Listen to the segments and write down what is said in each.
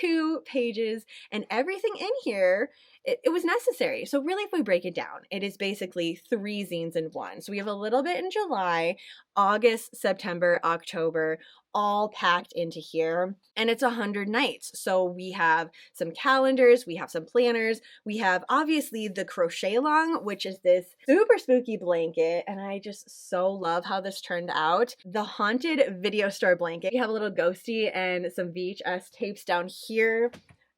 32 pages, and everything in here, it was necessary. So really, if we break it down, it is basically 3 zines in one. So we have a little bit in July, August, September, October, all packed into here, and it's 100 nights. So we have some calendars, we have some planners, we have obviously the crochet along, which is this super spooky blanket, and I just so love how this turned out. The haunted video store blanket. We have a little ghosty and some VHS tapes down here.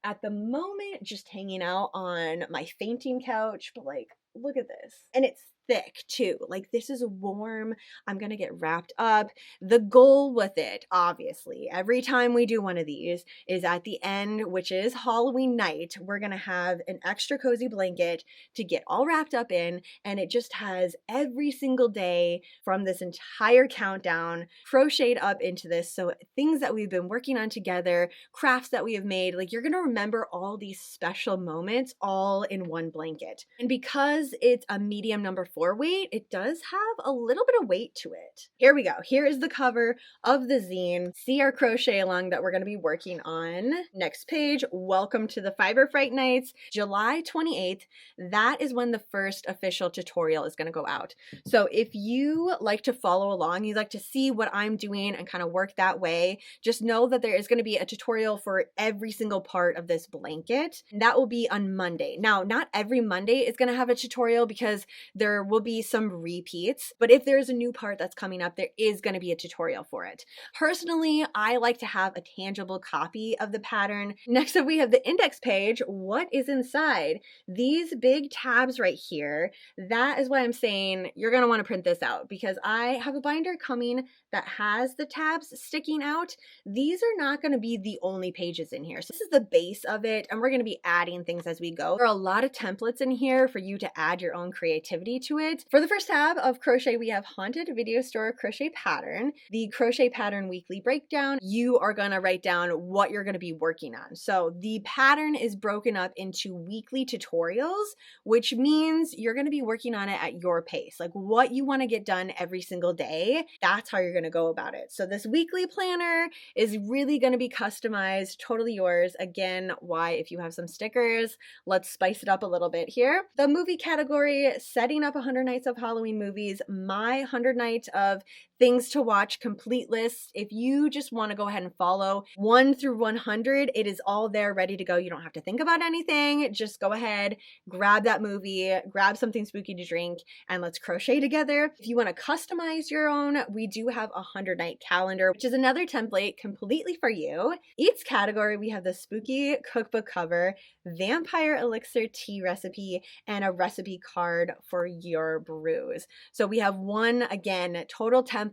At the moment, just hanging out on my fainting couch, but like, look at this. And it's thick too. Like, this is warm. I'm gonna get wrapped up. The goal with it, obviously, every time we do one of these is at the end, which is Halloween night, we're gonna have an extra cozy blanket to get all wrapped up in, and it just has every single day from this entire countdown crocheted up into this. So things that we've been working on together, crafts that we have made, like, you're gonna remember all these special moments all in one blanket. And because it's a medium number 4 weight, it does have a little bit of weight to it. Here we go. Here is the cover of the zine. See our crochet along that we're going to be working on. Next page, welcome to the Fright Nights, July 28th. That is when the first official tutorial is going to go out. So if you like to follow along, you'd like to see what I'm doing and kind of work that way, just know that there is going to be a tutorial for every single part of this blanket. That will be on Monday. Now, not every Monday is going to have a tutorial because there will be some repeats, but if there's a new part that's coming up, there is going to be a tutorial for it. Personally, I like to have a tangible copy of the pattern. Next up, we have the index page. What is inside? These big tabs right here, that is why I'm saying you're going to want to print this out, because I have a binder coming that has the tabs sticking out. These are not going to be the only pages in here. So this is the base of it, and we're going to be adding things as we go. There are a lot of templates in here for you to add your own creativity to it. For the first tab of crochet, we have Haunted Video Store Crochet Pattern, the crochet pattern weekly breakdown. You are going to write down what you're going to be working on. So the pattern is broken up into weekly tutorials, which means you're going to be working on it at your pace, like what you want to get done every single day. That's how you're going to go about it. So this weekly planner is really going to be customized, totally yours. Again, why, if you have some stickers, let's spice it up a little bit here. The movie category, setting up 100 nights of Halloween movies, my 100 night of things to watch complete list. If you just want to go ahead and follow 1 through 100, it is all there ready to go. You don't have to think about anything. Just go ahead, grab that movie, grab something spooky to drink, and let's crochet together. If you want to customize your own, we do have a 100 night calendar, which is another template completely for you. Each category, we have the spooky cookbook cover, vampire elixir tea recipe, and a recipe card for your brews. So we have one, again, total template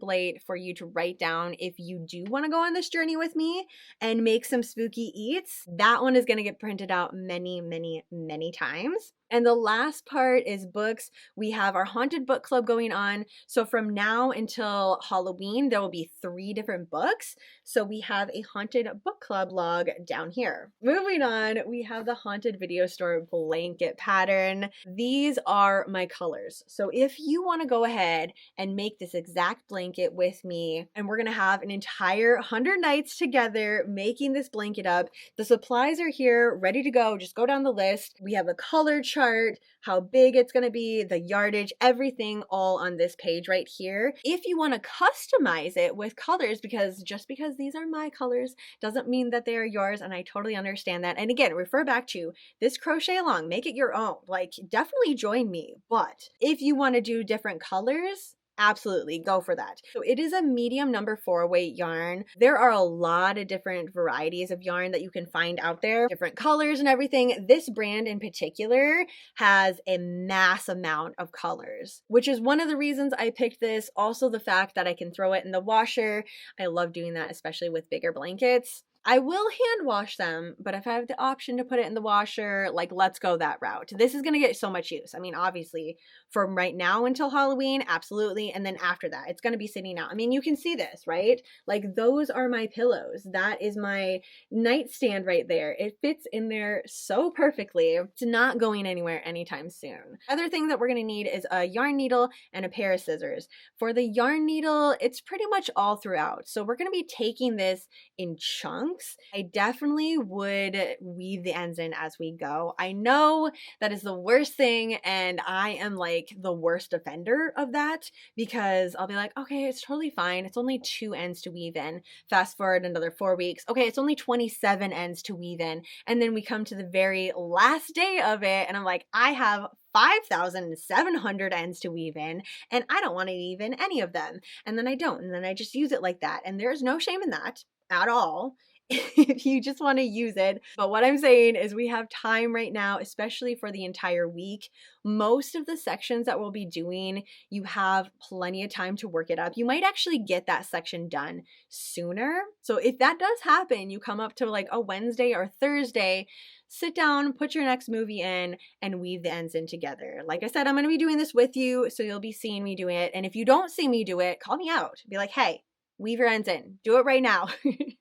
for you to write down if you do want to go on this journey with me and make some spooky eats. That one is going to get printed out many, many, many times. And the last part is books. We have our haunted book club going on. So from now until Halloween, there will be 3 different books. So we have a haunted book club log down here. Moving on, we have the haunted video store blanket pattern. These are my colors. So if you want to go ahead and make this exact blanket with me, and we're going to have an entire 100 nights together making this blanket up, the supplies are here ready to go. Just go down the list. We have a color chart, how big it's going to be, the yardage, everything all on this page right here. If you want to customize it with colors, because just because these are my colors doesn't mean that they are yours, and I totally understand that. And again, refer back to this crochet along, make it your own. Like, definitely join me. But if you want to do different colors, absolutely go for that. So it is a medium number 4 weight yarn. There are a lot of different varieties of yarn that you can find out there, different colors and everything. This brand in particular has a mass amount of colors, which is one of the reasons I picked this. Also the fact that I can throw it in the washer. I love doing that, especially with bigger blankets. I will hand wash them, but if I have the option to put it in the washer, like, let's go that route. This is going to get so much use. I mean, obviously, from right now until Halloween, absolutely. And then after that, it's going to be sitting out. I mean, you can see this, right? Like, those are my pillows. That is my nightstand right there. It fits in there so perfectly. It's not going anywhere anytime soon. Other thing that we're going to need is a yarn needle and a pair of scissors. For the yarn needle, it's pretty much all throughout. So we're going to be taking this in chunks. chunks. I definitely would weave the ends in as we go. I know that is the worst thing, and I am like the worst offender of that because I'll be like, okay, it's totally fine. It's only 2 ends to weave in. Fast forward another 4 weeks. Okay, it's only 27 ends to weave in. And then we come to the very last day of it, and I'm like, I have 5,700 ends to weave in, and I don't want to weave in any of them. And then I don't, and then I just use it like that. And there's no shame in that at all. If you just want to use it. But what I'm saying is we have time right now, especially for the entire week. Most of the sections that we'll be doing, you have plenty of time to work it up. You might actually get that section done sooner. So if that does happen, you come up to like a Wednesday or Thursday, sit down, put your next movie in, and weave the ends in together. Like I said, I'm going to be doing this with you, so you'll be seeing me doing it. And if you don't see me do it, call me out. Be like, hey, weave your ends in. Do it right now.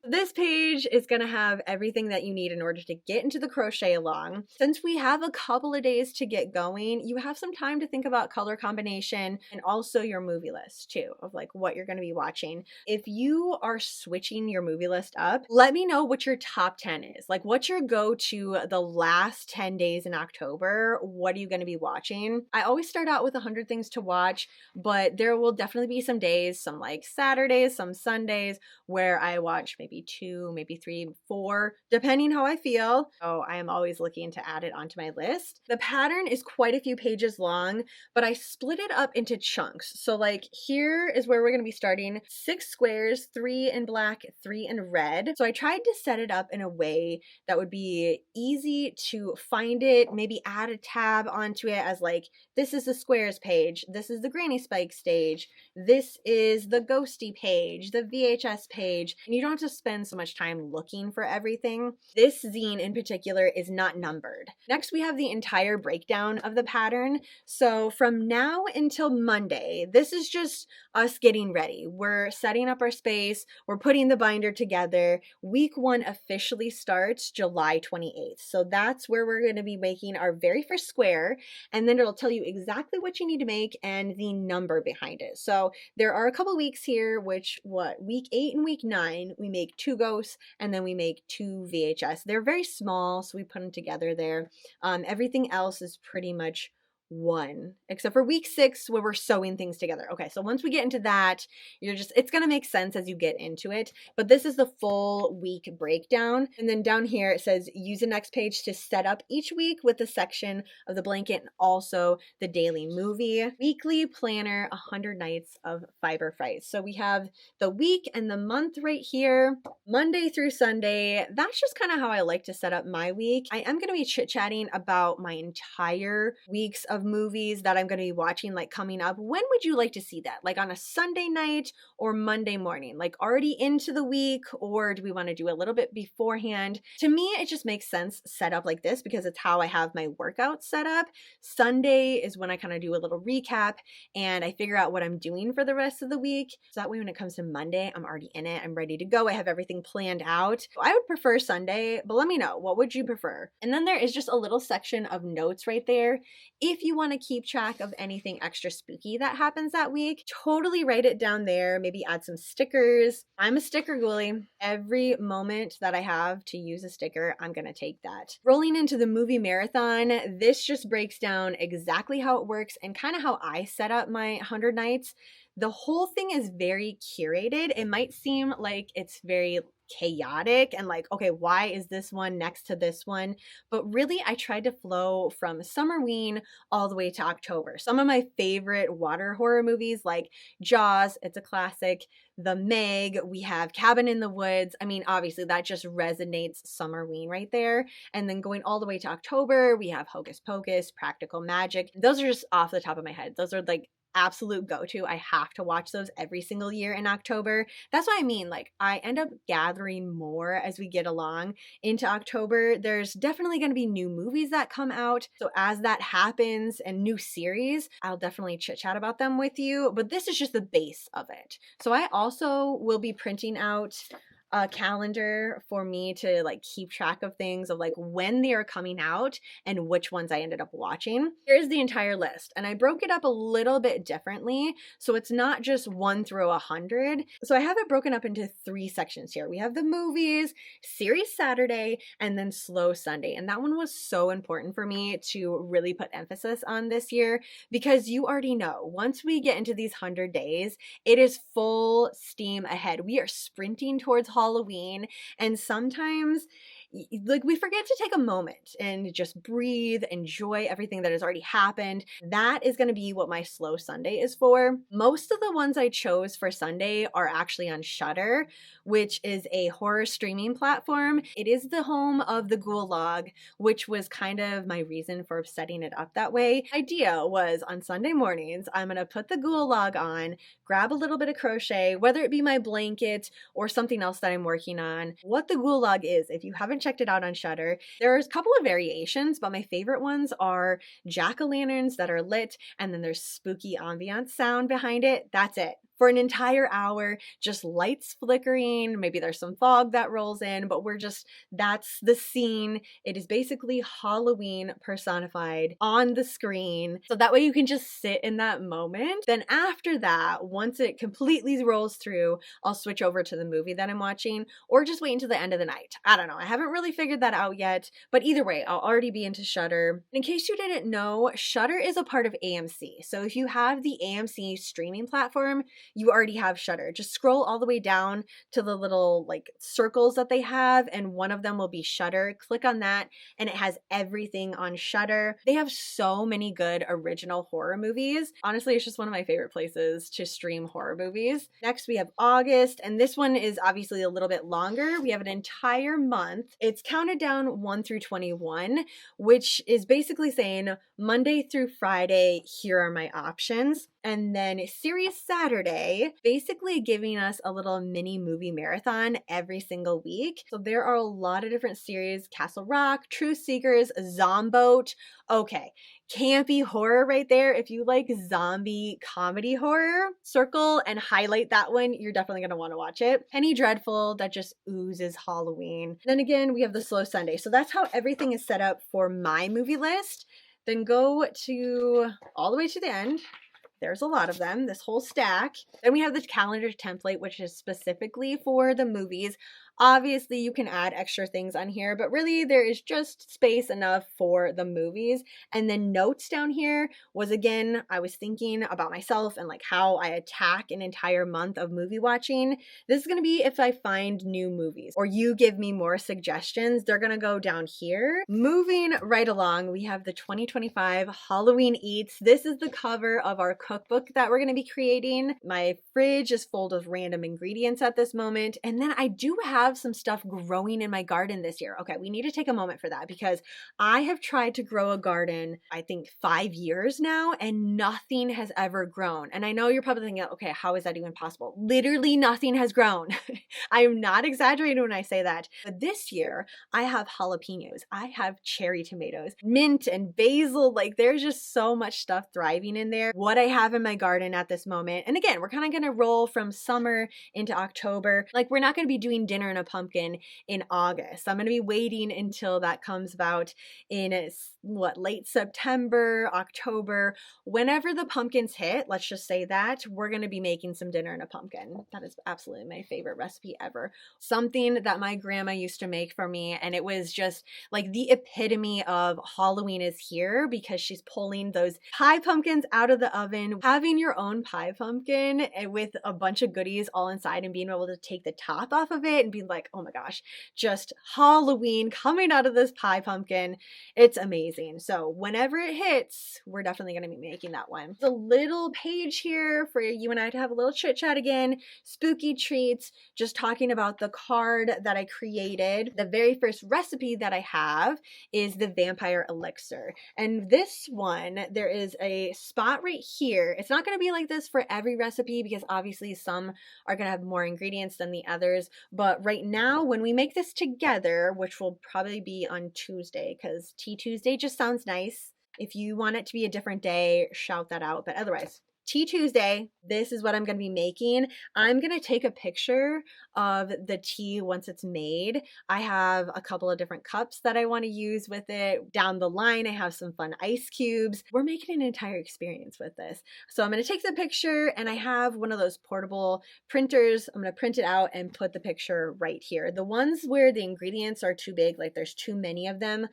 This page is going to have everything that you need in order to get into the crochet along. Since we have a couple of days to get going, you have some time to think about color combination and also your movie list too, of like what you're going to be watching. If you are switching your movie list up, let me know what your top 10 is. Like, what's your go-to the last 10 days in October? What are you going to be watching? I always start out with 100 things to watch, but there will definitely be some days, some like Saturdays, some Sundays, where I watch maybe 2, maybe 3, 4, depending how I feel. So I am always looking to add it onto my list. The pattern is quite a few pages long, but I split it up into chunks. So like here is where we're going to be starting. 6 squares, 3 in black, 3 in red. So I tried to set it up in a way that would be easy to find it, maybe add a tab onto it as like, this is the squares page, this is the granny spike stage, this is the ghosty page, the VHS page, and you don't have to spend so much time looking for everything. This zine in particular is not numbered. Next, we have the entire breakdown of the pattern. So from now until Monday, this is just us getting ready. We're setting up our space, we're putting the binder together. Week 1 officially starts July 28th. So that's where we're going to be making our very first square, and then it'll tell you exactly what you need to make and the number behind it. So there are a couple weeks here, which week 8 and week 9, we make 2 ghosts and then we make 2 VHS. They're very small, so we put them together there. Everything else is pretty much 1, except for week 6 where we're sewing things together. Okay, so once we get into that, it's gonna make sense as you get into it, but this is the full week breakdown. And then down here it says use the next page to set up each week with the section of the blanket and also the daily movie. Weekly planner, 100 nights of fiber Fright. So we have the week and the month right here, Monday through Sunday. That's just kind of how I like to set up my week. I am gonna be chit-chatting about my entire weeks of movies that I'm going to be watching like coming up. When would you like to see that? Like on a Sunday night or Monday morning? Like already into the week, or do we want to do a little bit beforehand? To me, it just makes sense set up like this because it's how I have my workout set up. Sunday is when I kind of do a little recap and I figure out what I'm doing for the rest of the week. So that way when it comes to Monday, I'm already in it. I'm ready to go. I have everything planned out. I would prefer Sunday, but let me know. What would you prefer? And then there is just a little section of notes right there. If you want to keep track of anything extra spooky that happens that week, totally write it down there. Maybe add some stickers. I'm a sticker ghoulie. Every moment that I have to use a sticker, I'm going to take that. Rolling into the movie marathon, this just breaks down exactly how it works and kind of how I set up my 100 nights. The whole thing is very curated. It might seem like it's very chaotic and like, okay, why is this one next to this one? But really, I tried to flow from Summerween all the way to October. Some of my favorite water horror movies like Jaws, it's a classic. The Meg, we have Cabin in the Woods. I mean, obviously that just resonates Summerween right there. And then going all the way to October, we have Hocus Pocus, Practical Magic. Those are just off the top of my head. Those are like absolute go-to. I have to watch those every single year in October. That's what I mean. Like I end up gathering more as we get along into October. There's definitely going to be new movies that come out. So as that happens and new series, I'll definitely chit chat about them with you. But this is just the base of it. So I also will be printing out a calendar for me to like keep track of things of like when they are coming out and which ones I ended up watching. Here's the entire list, and I broke it up a little bit differently, so it's not just 1 through 100. So I have it broken up into 3 sections here. We have the movies, series Saturday, and then slow Sunday. And that one was so important for me to really put emphasis on this year, because you already know once we get into these 100 days, it is full steam ahead. We are sprinting towards Halloween, and sometimes like we forget to take a moment and just breathe, enjoy everything that has already happened. That is going to be what my slow Sunday is for. Most of the ones I chose for Sunday are actually on Shudder, which is a horror streaming platform. It is the home of the Ghoul Log, which was kind of my reason for setting it up that way. The idea was on Sunday mornings, I'm going to put the Ghoul Log on, grab a little bit of crochet, whether it be my blanket or something else that I'm working on. What the Ghoul Log is, if you haven't checked it out on Shudder, there's a couple of variations, but my favorite ones are jack-o'-lanterns that are lit, and then there's spooky ambiance sound behind it. That's it. For an entire hour, just lights flickering, maybe there's some fog that rolls in, but that's the scene. It is basically Halloween personified on the screen. So that way you can just sit in that moment. Then after that, once it completely rolls through, I'll switch over to the movie that I'm watching, or just wait until the end of the night. I don't know. I haven't really figured that out yet, but either way, I'll already be into Shudder. In case you didn't know, Shudder is a part of AMC. So if you have the AMC streaming platform, you already have Shudder. Just scroll all the way down to the little like circles that they have, and one of them will be Shudder. Click on that, and it has everything on Shudder. They have so many good original horror movies. Honestly, it's just one of my favorite places to stream horror movies. Next, we have August, and this one is obviously a little bit longer. We have an entire month. It's counted down 1 through 21, which is basically saying Monday through Friday, here are my options. And then series Saturday, basically giving us a little mini movie marathon every single week. So there are a lot of different series: Castle Rock, Truth Seekers, Zomboat. Okay, campy horror right there. If you like zombie comedy horror, circle and highlight that one. You're definitely going to want to watch it. Penny Dreadful, that just oozes Halloween. Then again, we have the slow Sunday. So that's how everything is set up for my movie list. Then go to all the way to the end. There's a lot of them, this whole stack. Then we have the calendar template, which is specifically for the movies. Obviously, you can add extra things on here, but really there is just space enough for the movies. And then notes down here was, again, I was thinking about myself and like how I attack an entire month of movie watching. This is going to be if I find new movies or you give me more suggestions. They're going to go down here. Moving right along, we have the 2025 Halloween Eats. This is the cover of our cookbook that we're going to be creating. My fridge is full of random ingredients at this moment. And then I do have some stuff growing in my garden this year. Okay, we need to take a moment for that, because I have tried to grow a garden, I think 5 years now, and nothing has ever grown. And I know you're probably thinking, okay, how is that even possible? Literally nothing has grown. I am not exaggerating when I say that. But this year, I have jalapenos, I have cherry tomatoes, mint and basil. Like, there's just so much stuff thriving in there. What I have in my garden at this moment. And again, we're kind of going to roll from summer into October. Like, we're not going to be doing dinner in a pumpkin in August. I'm going to be waiting until that comes about in late September, October. Whenever the pumpkins hit, let's just say that, we're going to be making some dinner in a pumpkin. That is absolutely my favorite recipe ever. Something that my grandma used to make for me, and it was just like the epitome of Halloween is here, because she's pulling those pie pumpkins out of the oven, having your own pie pumpkin with a bunch of goodies all inside, and being able to take the top off of it and be like, oh my gosh, just Halloween coming out of this pie pumpkin. It's amazing. So whenever it hits, we're definitely going to be making that one. The little page here for you and I to have a little chit chat again, spooky treats, just talking about the card that I created. The very first recipe that I have is the vampire elixir. And this one, there is a spot right here. It's not going to be like this for every recipe, because obviously some are going to have more ingredients than the others. But right now, when we make this together, which will probably be on Tuesday, because Tea Tuesday just sounds nice. If you want it to be a different day, shout that out. But otherwise, Tea Tuesday, this is what I'm going to be making. I'm going to take a picture of the tea once it's made. I have a couple of different cups that I want to use with it. Down the line, I have some fun ice cubes. We're making an entire experience with this. So I'm going to take the picture, and I have one of those portable printers. I'm going to print it out and put the picture right here. The ones where the ingredients are too big, like there's too many of them,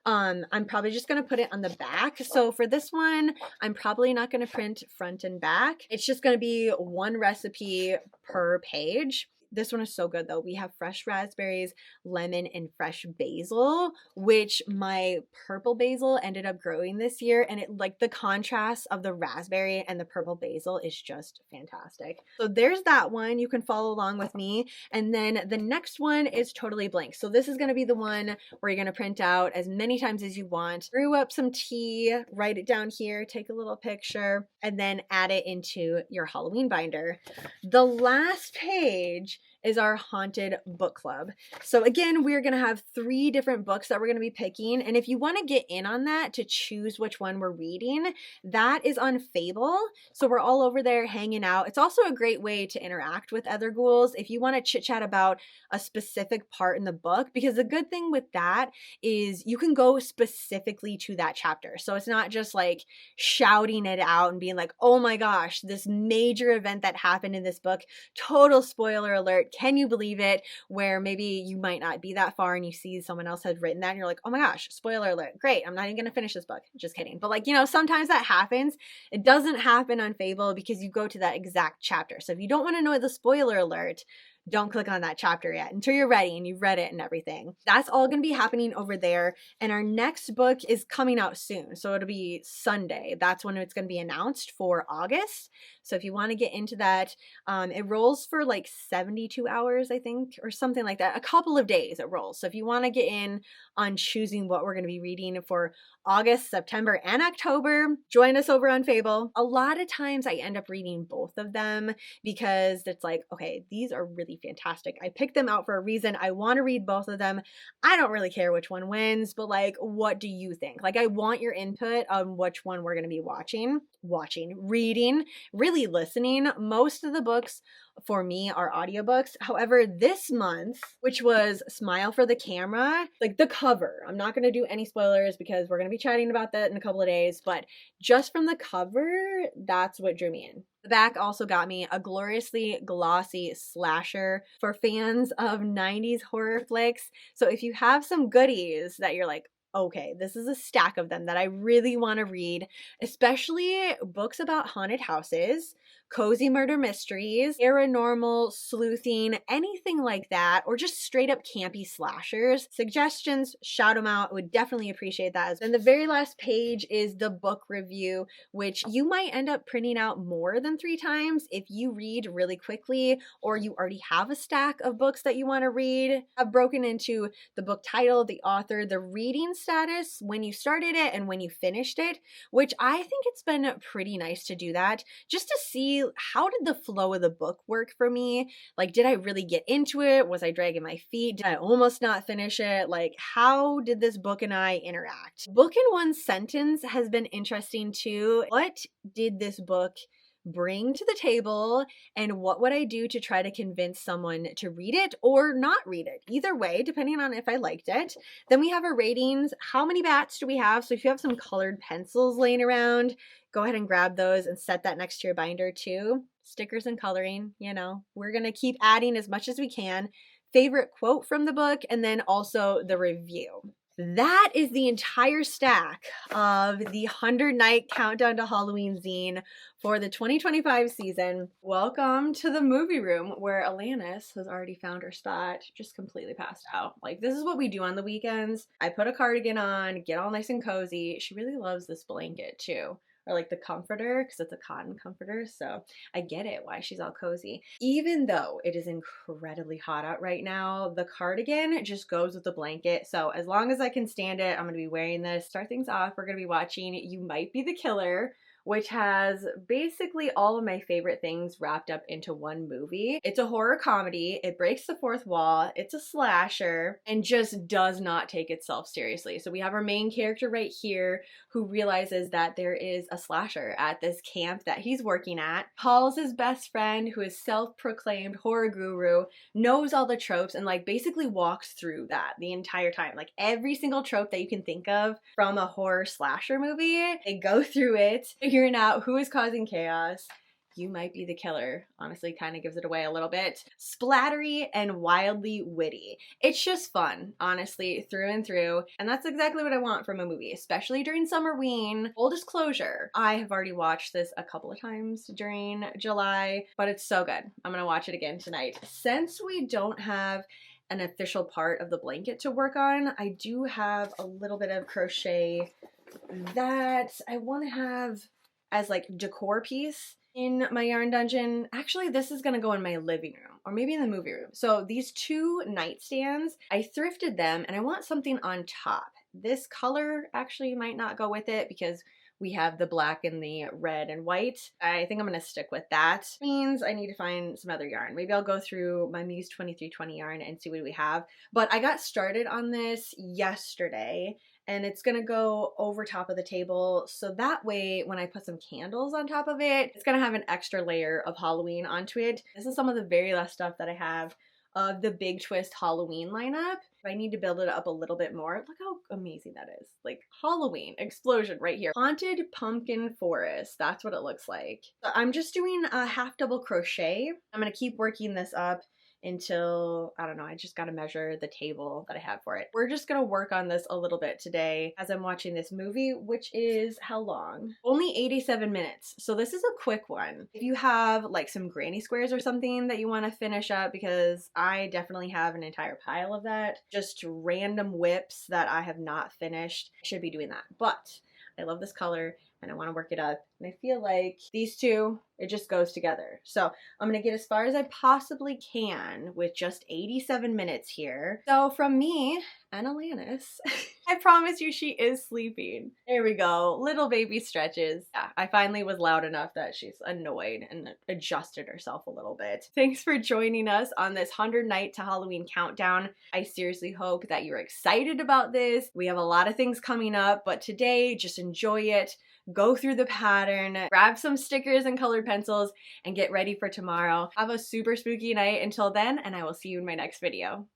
I'm probably just going to put it on the back. So for this one, I'm probably not going to print front and back. It's just going to be one recipe per page. This one is so good though. We have fresh raspberries, lemon, and fresh basil, which my purple basil ended up growing this year. And it, like, the contrast of the raspberry and the purple basil is just fantastic. So there's that one. You can follow along with me. And then the next one is totally blank. So this is going to be the one where you're going to print out as many times as you want. Brew up some tea, write it down here, take a little picture, and then add it into your Halloween binder. The last page is our haunted book club. So again, we're going to have 3 different books that we're going to be picking. And if you want to get in on that to choose which one we're reading, that is on Fable. So we're all over there hanging out. It's also a great way to interact with other ghouls if you want to chit chat about a specific part in the book, because the good thing with that is you can go specifically to that chapter. So it's not just like shouting it out and being like, oh my gosh, this major event that happened in this book, total spoiler alert, can you believe it? Where maybe you might not be that far and you see someone else had written that and you're like, oh my gosh, spoiler alert, great, I'm not even gonna finish this book. Just kidding. But like, you know, sometimes that happens. It doesn't happen on Fable because you go to that exact chapter. So if you don't want to know the spoiler alert, don't click on that chapter yet until you're ready and you've read it and everything. That's all going to be happening over there. And our next book is coming out soon. So it'll be Sunday. That's when it's going to be announced for August. So if you want to get into that, it rolls for like 72 hours, I think, or something like that. A couple of days it rolls. So if you want to get in on choosing what we're going to be reading for August, September, and October, join us over on Fable. A lot of times I end up reading both of them because it's like, okay, these are really fantastic. I picked them out for a reason. I want to read both of them. I don't really care which one wins, but like, what do you think? Like, I want your input on which one we're going to be reading, really listening. Most of the books for me are audiobooks. However, this month, which was Smile for the Camera, like the cover, I'm not going to do any spoilers because we're going to be chatting about that in a couple of days, but just from the cover, that's what drew me in. The back also got me a gloriously glossy slasher for fans of 90s horror flicks. So if you have some goodies that you're like, okay, this is a stack of them that I really want to read, especially books about haunted houses, cozy murder mysteries, paranormal, sleuthing, anything like that, or just straight up campy slashers. Suggestions, shout them out. I would definitely appreciate that. And the very last page is the book review, which you might end up printing out more than 3 times if you read really quickly, or you already have a stack of books that you want to read. I've broken into the book title, the author, the reading status, when you started it and when you finished it, which I think it's been pretty nice to do that, just to see how did the flow of the book work for me? Like, did I really get into it? Was I dragging my feet? Did I almost not finish it? Like, how did this book and I interact? Book in one sentence has been interesting too. What did this book bring to the table, and what would I do to try to convince someone to read it or not read it? Either way, depending on if I liked it. Then we have our ratings. How many bats do we have? So if you have some colored pencils laying around, go ahead and grab those and set that next to your binder too. Stickers and coloring, you know, we're going to keep adding as much as we can. Favorite quote from the book, and then also the review. That is the entire stack of the 100 Night Countdown to Halloween zine for the 2025 season. Welcome to the movie room, where Alanis has already found her spot, just completely passed out. Like, this is what we do on the weekends. I put a cardigan on, get all nice and cozy. She really loves this blanket too. Or like the comforter, because it's a cotton comforter, so I get it why she's all cozy. Even though it is incredibly hot out right now, the cardigan just goes with the blanket, so as long as I can stand it, I'm going to be wearing this. Start things off, we're going to be watching You Might Be the Killer, which has basically all of my favorite things wrapped up into one movie. It's a horror comedy, it breaks the fourth wall, it's a slasher, and just does not take itself seriously. So we have our main character right here who realizes that there is a slasher at this camp that he's working at. Paul's his best friend, who is self-proclaimed horror guru, knows all the tropes and like basically walks through that the entire time. Like every single trope that you can think of from a horror slasher movie, they go through it, figuring out who is causing chaos. You might be the killer. Honestly, kind of gives it away a little bit. Splattery and wildly witty. It's just fun, honestly, through and through. And that's exactly what I want from a movie, especially during Summerween. Full disclosure, I have already watched this a couple of times during July, but it's so good. I'm gonna watch it again tonight. Since we don't have an official part of the blanket to work on, I do have a little bit of crochet that I want to have as like decor piece in my yarn dungeon. Actually, this is gonna go in my living room or maybe in the movie room. So these two nightstands, I thrifted them and I want something on top. This color actually might not go with it because we have the black and the red and white. I think I'm gonna stick with that. Means I need to find some other yarn. Maybe I'll go through my Muse 2320 yarn and see what we have. But I got started on this yesterday and it's gonna go over top of the table. So that way, when I put some candles on top of it, it's gonna have an extra layer of Halloween onto it. This is some of the very last stuff that I have of the Big Twist Halloween lineup. I need to build it up a little bit more. Look how amazing that is. Like Halloween explosion right here. Haunted Pumpkin Forest. That's what it looks like. So I'm just doing a half double crochet. I'm gonna keep working this up until, I don't know, I just gotta measure the table that I have for it. We're just gonna work on this a little bit today as I'm watching this movie, which is how long? Only 87 minutes. So this is a quick one. If you have like some granny squares or something that you wanna finish up, because I definitely have an entire pile of that, just random whips that I have not finished, I should be doing that. But I love this color and I want to work it up. And I feel like these two, it just goes together. So I'm going to get as far as I possibly can with just 87 minutes here. So from me and Alanis, I promise you she is sleeping. There we go. Little baby stretches. Yeah, I finally was loud enough that she's annoyed and adjusted herself a little bit. Thanks for joining us on this 100 night to Halloween countdown. I seriously hope that you're excited about this. We have a lot of things coming up, but today just enjoy it. Go through the pattern, grab some stickers and colored pencils, and get ready for tomorrow. Have a super spooky night until then, and I will see you in my next video.